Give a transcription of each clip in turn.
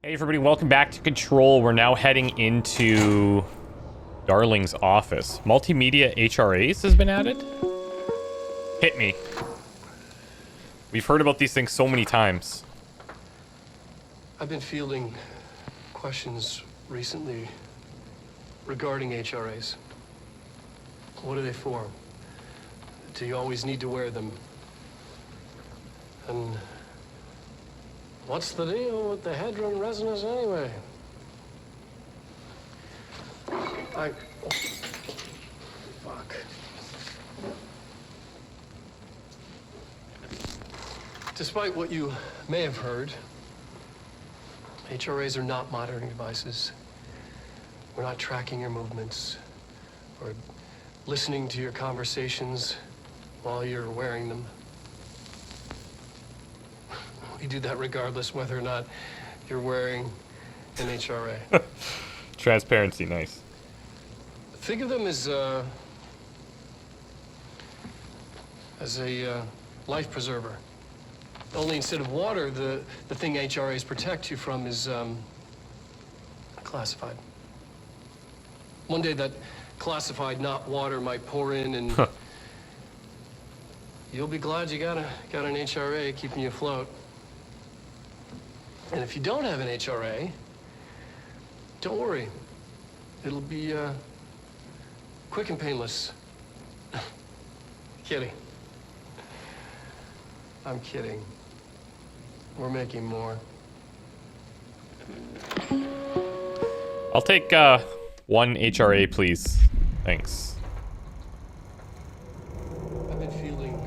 Hey everybody, welcome back to Control. We're now heading into Darling's office. Multimedia HRAs has been added? Hit me. We've heard about these things so many times. I've been fielding questions recently regarding HRAs. What are they for? Do you always need to wear them? And what's the deal with the hadron resonance anyway? Fuck. Despite what you may have heard, HRAs are not monitoring devices. We're not tracking your movements or listening to your conversations while you're wearing them. We do that regardless whether or not you're wearing an HRA. Transparency, nice. Think of them as a life preserver. Only instead of water, the thing HRAs protect you from is classified. One day that classified, not water, might pour in, and you'll be glad you got an HRA keeping you afloat. And if you don't have an HRA, don't worry. It'll be quick and painless. Kidding. I'm kidding. We're making more. I'll take one HRA, please. Thanks. I've been fielding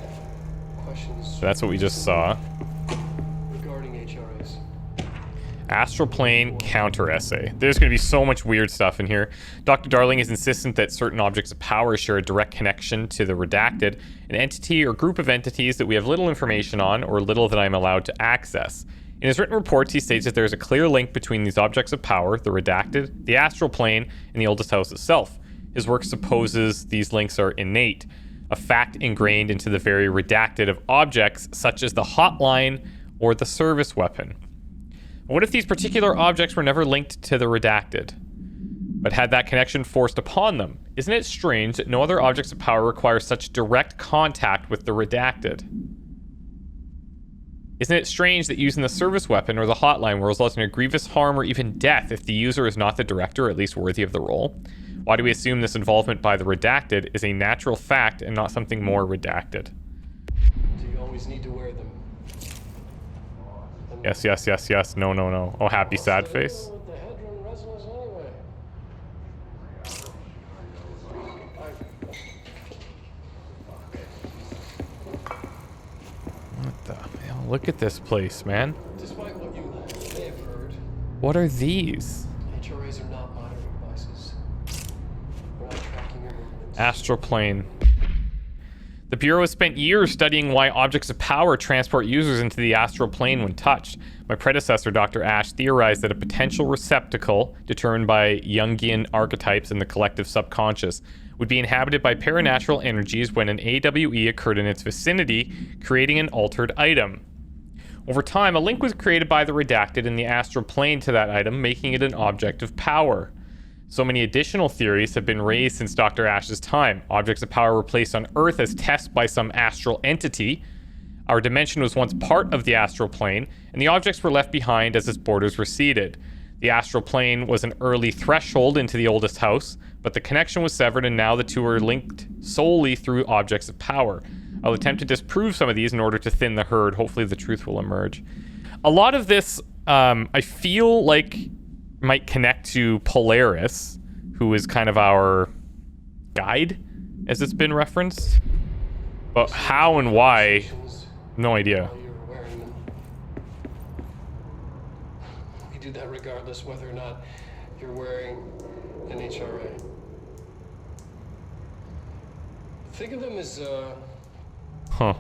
questions. So that's what we just saw. Regarding HRAs. Astral Plane counter essay. There's going to be so much weird stuff in here. Dr. Darling is insistent that certain objects of power share a direct connection to the redacted, an entity or group of entities that we have little information on or little that I'm allowed to access. In his written reports, he states that there is a clear link between these objects of power, the redacted, the astral plane, and the oldest house itself. His work supposes these links are innate, a fact ingrained into the very redacted of objects such as the hotline or the service weapon. What if these particular objects were never linked to the redacted, but had that connection forced upon them? Isn't it strange that no other objects of power require such direct contact with the redacted? Isn't it strange that using the service weapon or the hotline will result in a grievous harm or even death if the user is not the director, or at least worthy of the role? Why do we assume this involvement by the redacted is a natural fact and not something more redacted? Do you always need to wear them? Yes, yes, yes, yes. No, no, no. Oh, happy sad face. With the hadron resonance anyway. What the hell? Look at this place, man. Despite what you may have heard, What are these? HRAs are not monitoring devices. We're not tracking your movements. Astral Plane. The Bureau has spent years studying why objects of power transport users into the astral plane when touched. My predecessor, Dr. Ash, theorized that a potential receptacle, determined by Jungian archetypes in the collective subconscious, would be inhabited by paranatural energies when an AWE occurred in its vicinity, creating an altered item. Over time, a link was created by the redacted in the astral plane to that item, making it an object of power. So many additional theories have been raised since Dr. Ash's time. Objects of power were placed on Earth as tests by some astral entity. Our dimension was once part of the astral plane, and the objects were left behind as its borders receded. The astral plane was an early threshold into the oldest house, but the connection was severed, and now the two are linked solely through objects of power. I'll attempt to disprove some of these in order to thin the herd. Hopefully the truth will emerge. A lot of this, I feel like, might connect to Polaris, who is kind of our guide, as it's been referenced. But how and why, no idea. While you're wearing them. We do that regardless whether or not you're wearing an HRA. Think of them as Huh.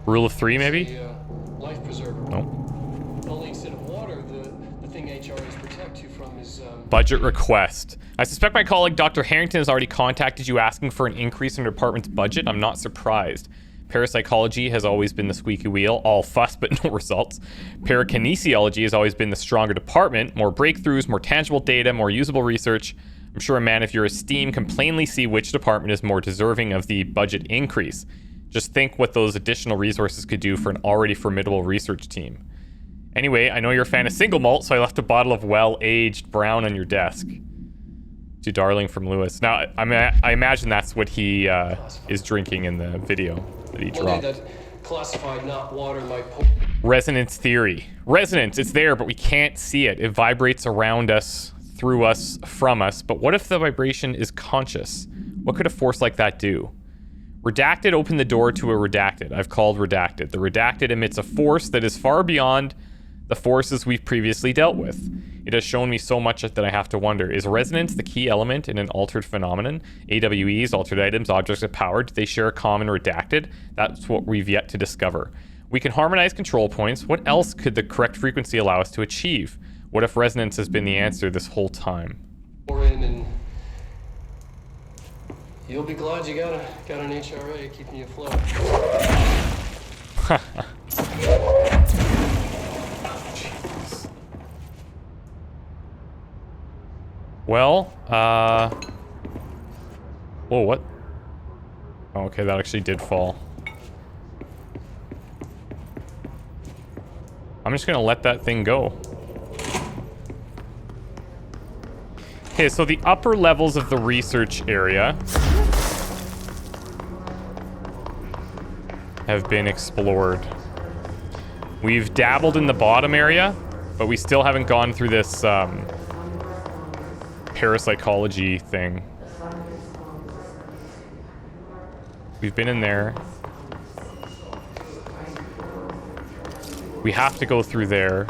Rule of three, maybe? a life preserver. No. Only instead of water, the thing HRAs protect you from is Budget request. I suspect my colleague Dr. Harrington has already contacted you asking for an increase in the department's budget. I'm not surprised. Parapsychology has always been the squeaky wheel, all fuss but no results. Parakinesiology has always been the stronger department, more breakthroughs, more tangible data, more usable research. I'm sure a man of your esteem can plainly see which department is more deserving of the budget increase. Just think what those additional resources could do for an already formidable research team. Anyway, I know you're a fan of single malt, so I left a bottle of well-aged brown on your desk. To Darling from Lewis. Now, I imagine that's what he is drinking in the video that he dropped. That classified not water might Resonance theory. Resonance, it's there, but we can't see it. It vibrates around us, through us, from us. But what if the vibration is conscious? What could a force like that do? Redacted opened the door to a redacted. I've called redacted. The redacted emits a force that is far beyond the forces we've previously dealt with. It has shown me so much that I have to wonder, is resonance the key element in an altered phenomenon? AWEs, altered items, objects of power, do they share a common redacted? That's what we've yet to discover. We can harmonize control points. What else could the correct frequency allow us to achieve? What if resonance has been the answer this whole time? And you'll be glad you got an HRA keeping you afloat. Well, whoa, what? Oh, okay, that actually did fall. I'm just gonna let that thing go. Okay, so the upper levels of the research area have been explored. We've dabbled in the bottom area, but we still haven't gone through this, parapsychology thing. We've been in there. We have to go through there.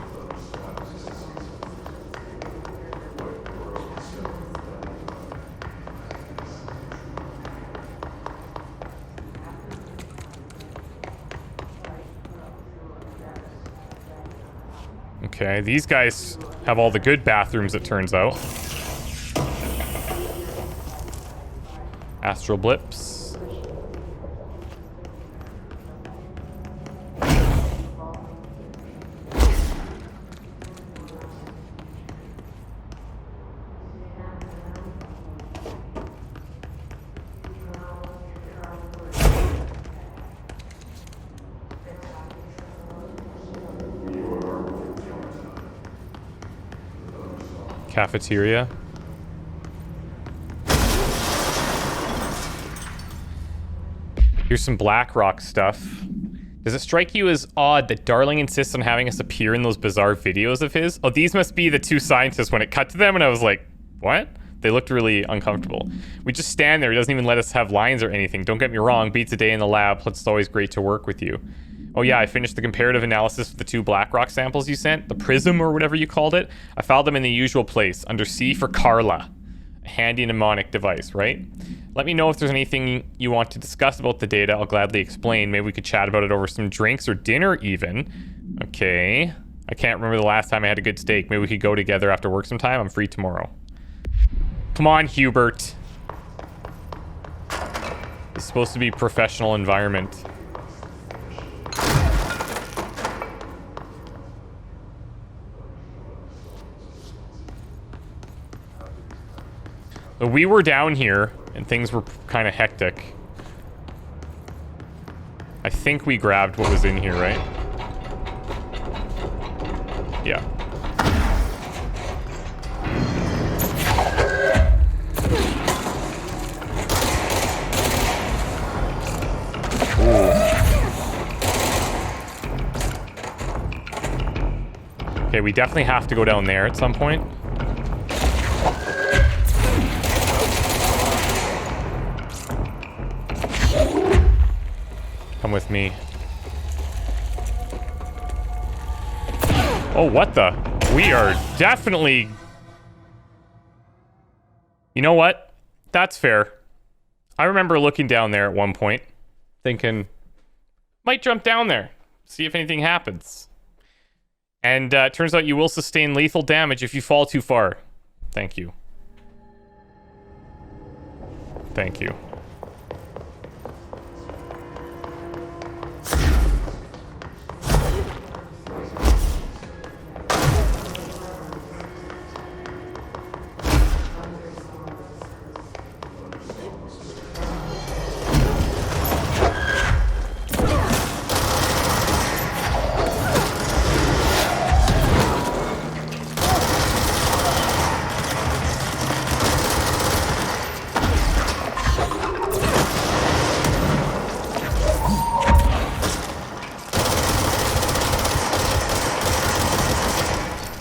Okay, these guys have all the good bathrooms, it turns out. Astral blips. Cafeteria. Here's some BlackRock stuff. Does it strike you as odd that Darling insists on having us appear in those bizarre videos of his? Oh, these must be the two scientists when it cut to them, and I was like, what? They looked really uncomfortable. We just stand there. He doesn't even let us have lines or anything. Don't get me wrong, beats a day in the lab, plus it's always great to work with you. Oh yeah, I finished the comparative analysis of the two BlackRock samples you sent, the Prism or whatever you called it. I filed them in the usual place, under C for Carla. A handy mnemonic device, right? Let me know if there's anything you want to discuss about the data. I'll gladly explain. Maybe we could chat about it over some drinks or dinner even. Okay. I can't remember the last time I had a good steak. Maybe we could go together after work sometime. I'm free tomorrow. Come on, Hubert. It's supposed to be professional environment. We were down here, and things were kind of hectic. I think we grabbed what was in here, right? Yeah. Ooh. Okay, we definitely have to go down there at some point. Come with me. Oh, what the? We are definitely... You know what? That's fair. I remember looking down there at one point, thinking, might jump down there, see if anything happens. And turns out you will sustain lethal damage if you fall too far. Thank you. Thank you.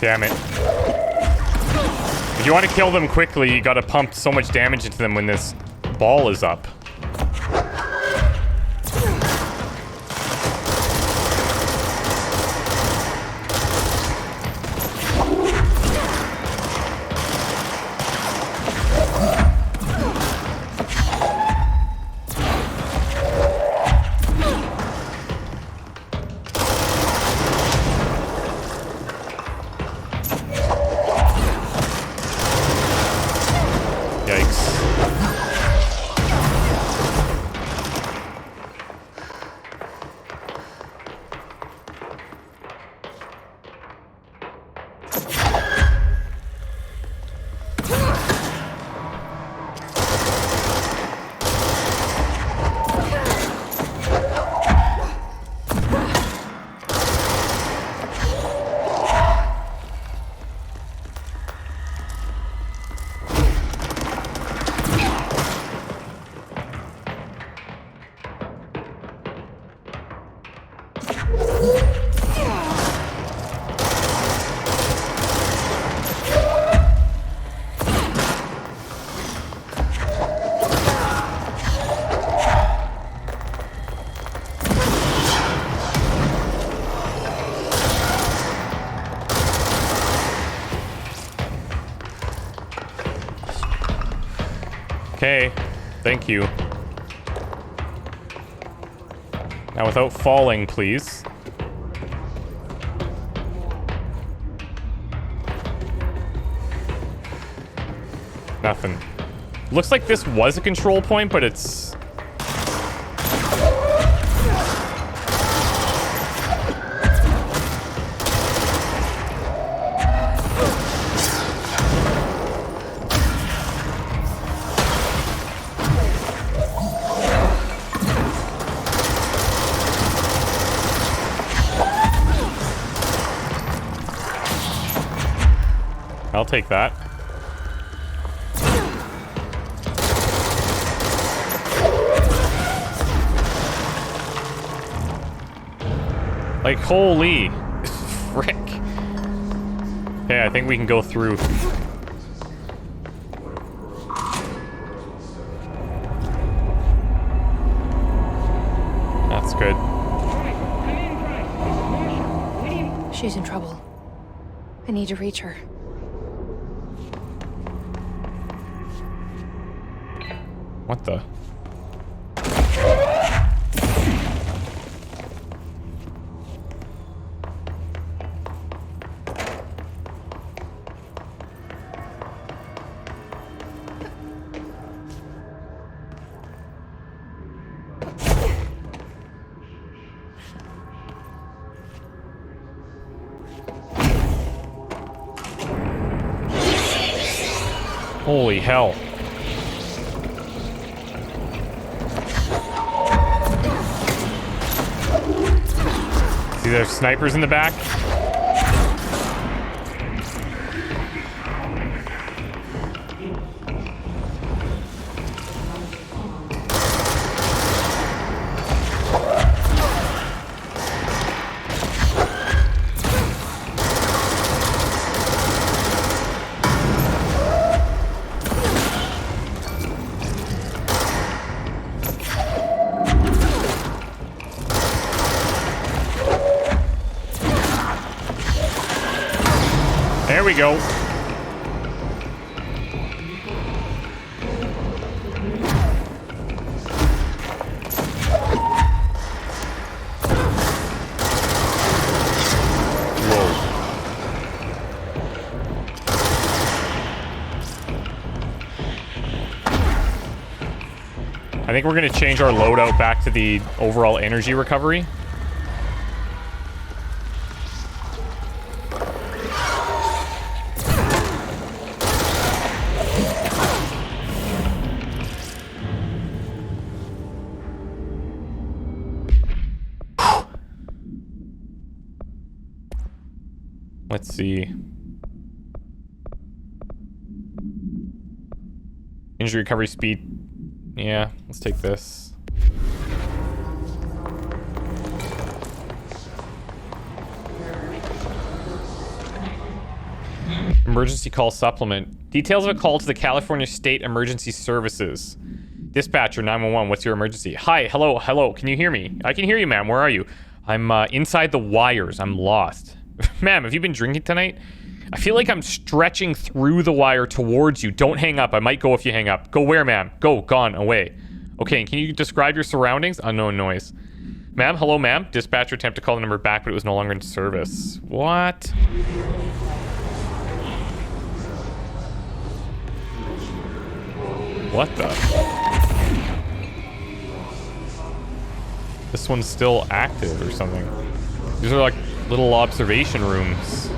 Damn it. If you want to kill them quickly, you gotta pump so much damage into them when this ball is up. Okay, thank you. Now without falling, please. Nothing. Looks like this was a control point, but it's... I'll take that. Like, holy frick. Okay, I think we can go through. That's good. She's in trouble. I need to reach her. What the? Holy hell. See, there's snipers in the back. There we go. I think we're going to change our loadout back to the overall energy recovery. Let's see. Injury recovery speed. Yeah, let's take this. Emergency call supplement. Details of a call to the California State Emergency Services. Dispatcher 911, what's your emergency? Hi, hello, can you hear me? I can hear you, ma'am, where are you? I'm inside the wires, I'm lost. Ma'am, have you been drinking tonight? I feel like I'm stretching through the wire towards you. Don't hang up, I might go if you hang up. Go where, ma'am? Go, gone, away. Okay, can you describe your surroundings? Unknown noise. Ma'am, hello, ma'am. Dispatcher attempt to call the number back, but it was no longer in service. What? What the? This one's still active or something. These are like little observation rooms.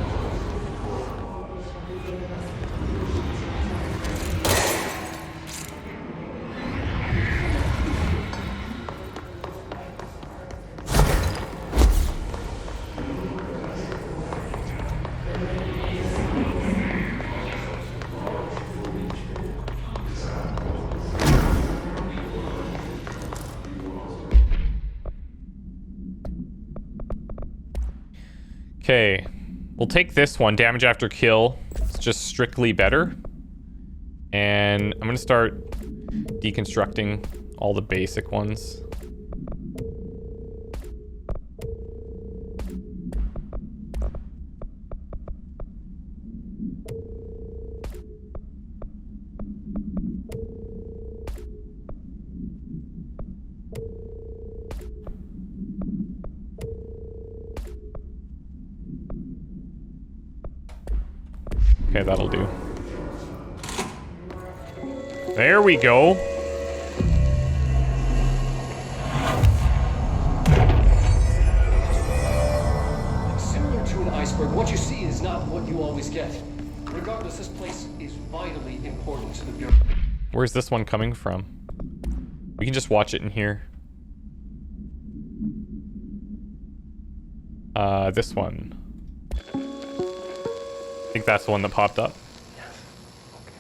Okay, we'll take this one, damage after kill. It's just strictly better. And I'm gonna start deconstructing all the basic ones. Okay, that'll do. There we go. Similar to an iceberg, what you see is not what you always get. Regardless, this place is vitally important to the Bureau. Where's this one coming from? We can just watch it in here. This one. I think that's the one that popped up. Yes. Okay,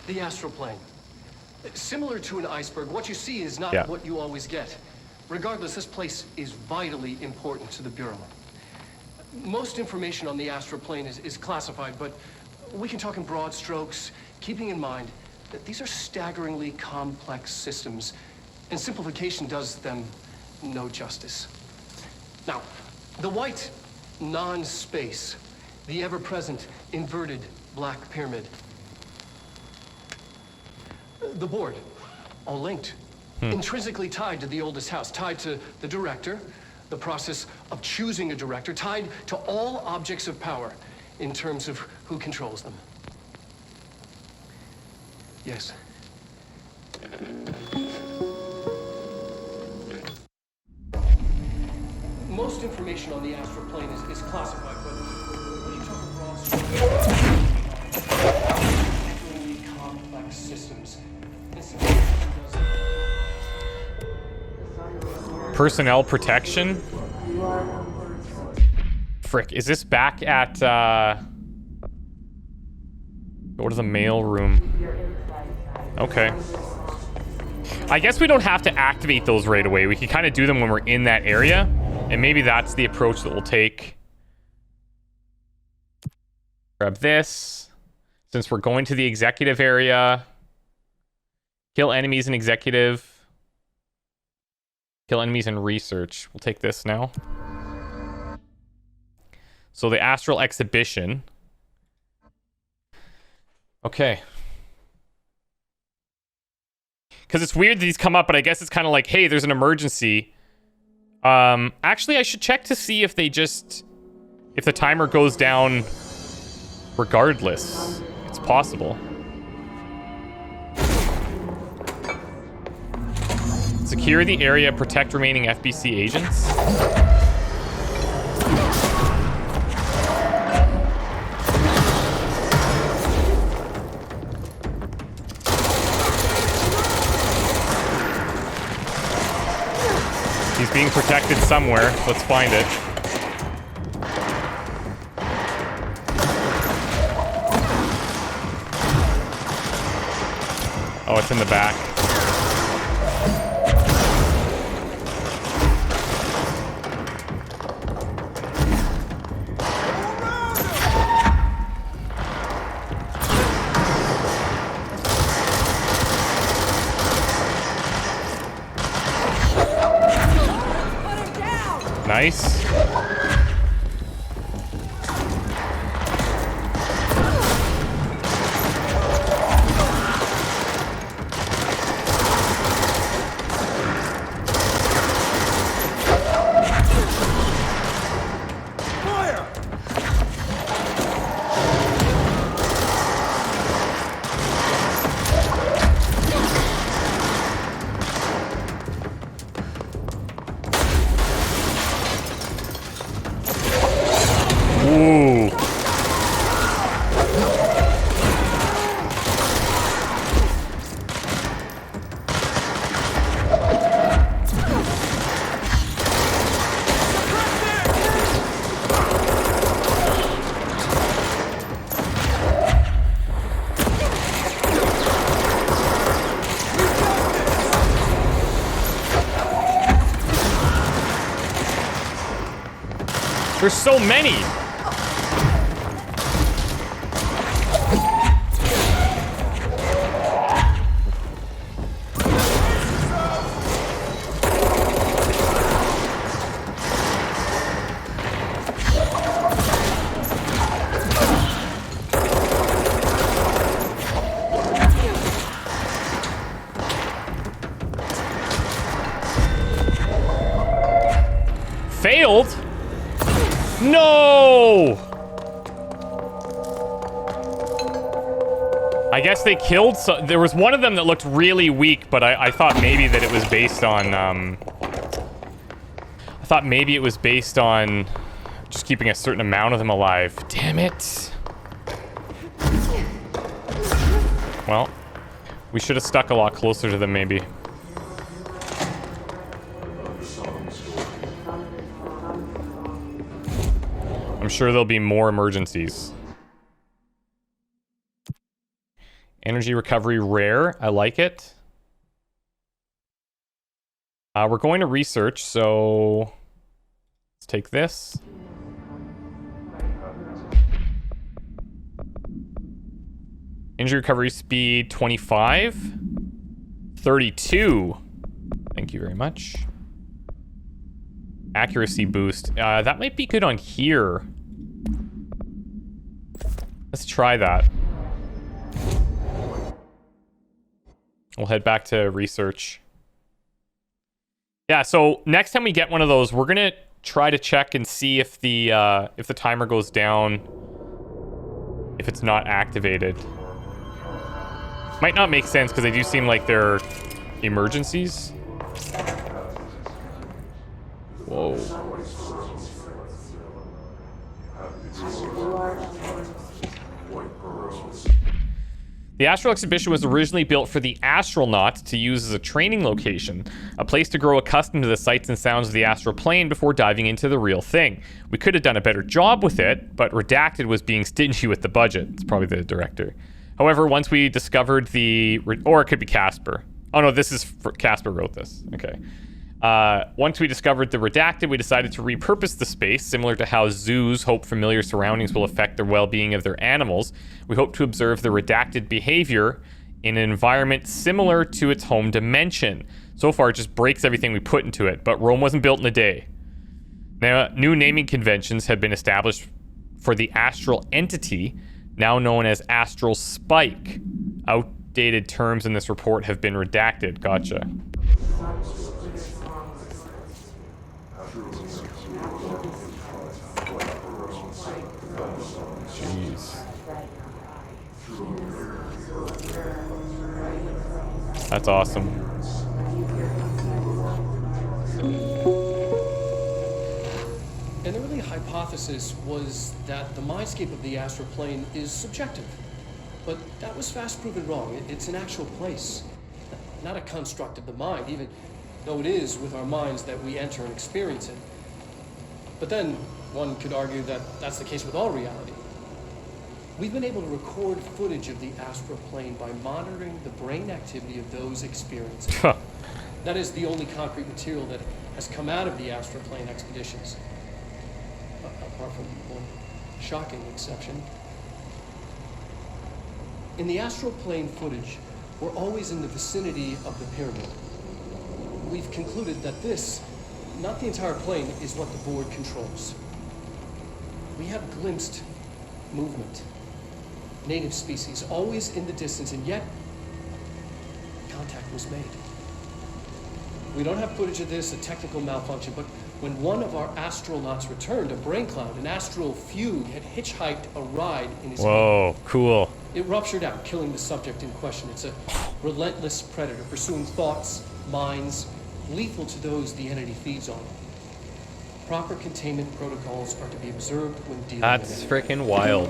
the Astral Plane. Similar to an iceberg, what you see is not what you always get. Regardless, this place is vitally important to the Bureau. Most information on the Astral Plane is classified, but we can talk in broad strokes, keeping in mind that these are staggeringly complex systems, and simplification does them no justice. Now, the white non-space, the ever-present inverted black pyramid. The board, all linked, intrinsically tied to the oldest house, tied to the director, the process of choosing a director, tied to all objects of power in terms of who controls them. Yes. Most information on the Astral Plane is classified, but when you talk of broad strokes, complex systems, Personnel protection? Frick, is this back at, go to the mail room. Okay. I guess we don't have to activate those right away. We can kind of do them when we're in that area. And maybe that's the approach that we'll take. Grab this. Since we're going to the executive area. Kill enemies in executive. Kill enemies in research. We'll take this now. So the Astral Exhibition. Okay. Because it's weird that these come up, but I guess it's kind of like, hey, there's an emergency. Actually, I should check to see if they just... if the timer goes down regardless. It's possible. Secure the area, protect remaining FBC agents. He's being protected somewhere. Let's find it. Oh, it's in the back. Nice. Ooh. There's so many. Failed? No! I guess they killed there was one of them that looked really weak, but I thought maybe that it was based on, I thought maybe it was based on just keeping a certain amount of them alive. Damn it. Well, we should have stuck a lot closer to them, maybe. I'm sure there'll be more emergencies. Energy recovery rare. I like it. We're going to research, so let's take this. Energy recovery speed 25. 32. Thank you very much. Accuracy boost. That might be good on here. Let's try that. We'll head back to research. Yeah, so next time we get one of those, we're gonna try to check and see if the timer goes down if it's not activated. Might not make sense because they do seem like they're emergencies. Whoa. The Astral Exhibition was originally built for the astronauts to use as a training location, a place to grow accustomed to the sights and sounds of the astral plane before diving into the real thing. We could have done a better job with it, but Redacted was being stingy with the budget. It's probably the director. However, once we discovered or it could be Casper. Oh no, this is Casper wrote this. Okay. Once we discovered the Redacted, we decided to repurpose the space, similar to how zoos hope familiar surroundings will affect the well-being of their animals. We hope to observe the Redacted behavior in an environment similar to its home dimension. So far, it just breaks everything we put into it, but Rome wasn't built in a day. Now, new naming conventions have been established for the astral entity, now known as Astral Spike. Outdated terms in this report have been redacted. Gotcha. Jeez. That's awesome. An early hypothesis was that the mindscape of the astral plane is subjective. But that was fast proven wrong. It's an actual place, not a construct of the mind, even though it is with our minds that we enter and experience it. But then one could argue that that's the case with all reality. We've been able to record footage of the astral plane by monitoring the brain activity of those experiencing it. That is the only concrete material that has come out of the astral plane expeditions. Apart from one shocking exception. In the astral plane footage, we're always in the vicinity of the pyramid. We've concluded that this not the entire plane, is what the board controls. We have glimpsed movement. Native species, always in the distance, and yet contact was made. We don't have footage of this, a technical malfunction, but when one of our astronauts returned, a brain cloud, an astral fugue, had hitchhiked a ride in his Whoa, cool. It ruptured out, killing the subject in question. It's a relentless predator, pursuing thoughts, minds, lethal to those the entity feeds on. Proper containment protocols are to be observed when dealing That's with it. freaking wild.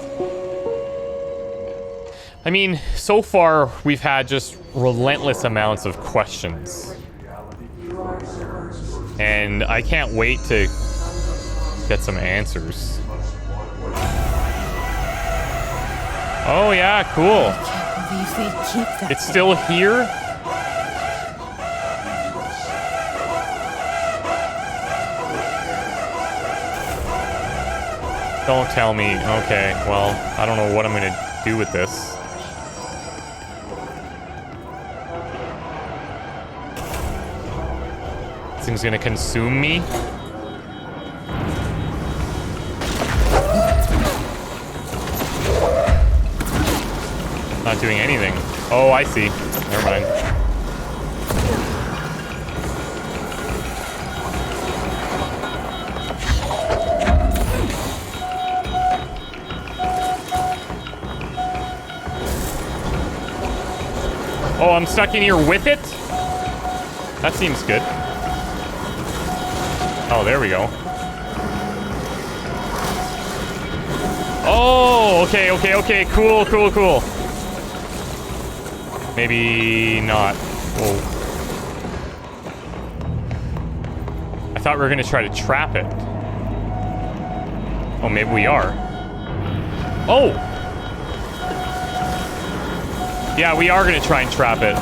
I mean, so far we've had just relentless amounts of questions. And I can't wait to get some answers. Oh yeah, cool. Can't believe they keep that. It's still here? Don't tell me. Okay, well, I don't know what I'm gonna do with this. This thing's gonna consume me? Not doing anything. Oh, I see. Never mind. Oh, I'm stuck in here with it? That seems good. Oh, there we go. Oh, okay. Cool. Maybe not. Whoa. I thought we were gonna try to trap it. Oh, maybe we are. Oh! Yeah, we are gonna try and trap it.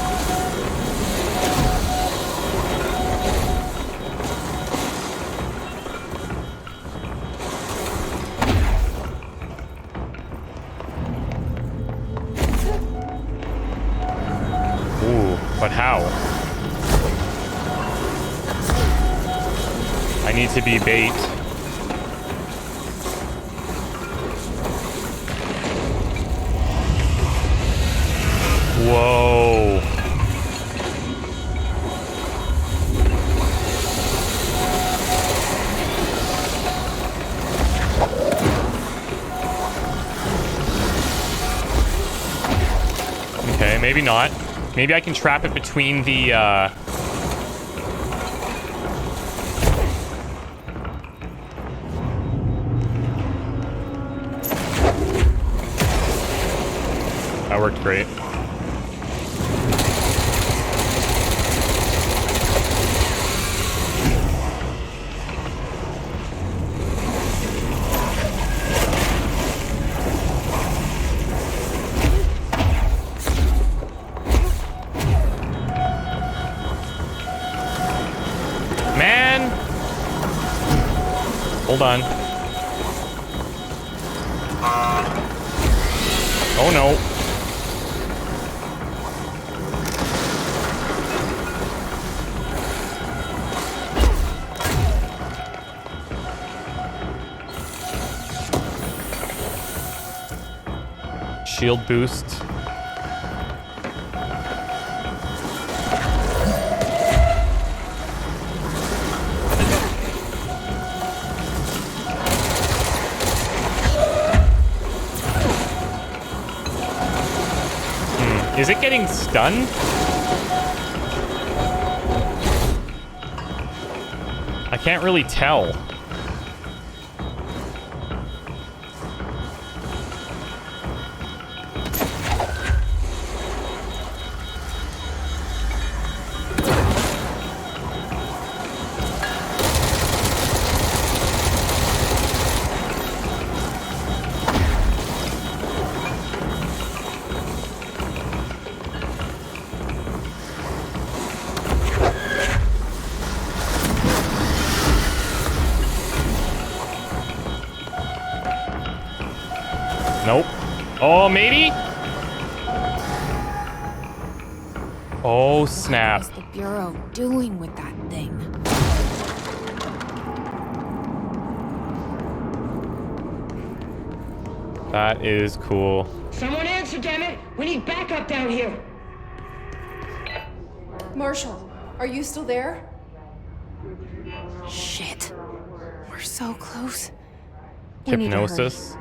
But how? I need to be bait. Whoa. Okay, maybe not. Maybe I can trap it between the, That worked great. Hold on. Oh no. Shield boost. Is it getting stunned? I can't really tell. Nope. Oh, maybe? Oh, snap. What is the Bureau doing with that thing? That is cool. Someone answer, damn it! We need backup down here! Marshall, are you still there? Shit. We're so close. We need to hurry. Hypnosis.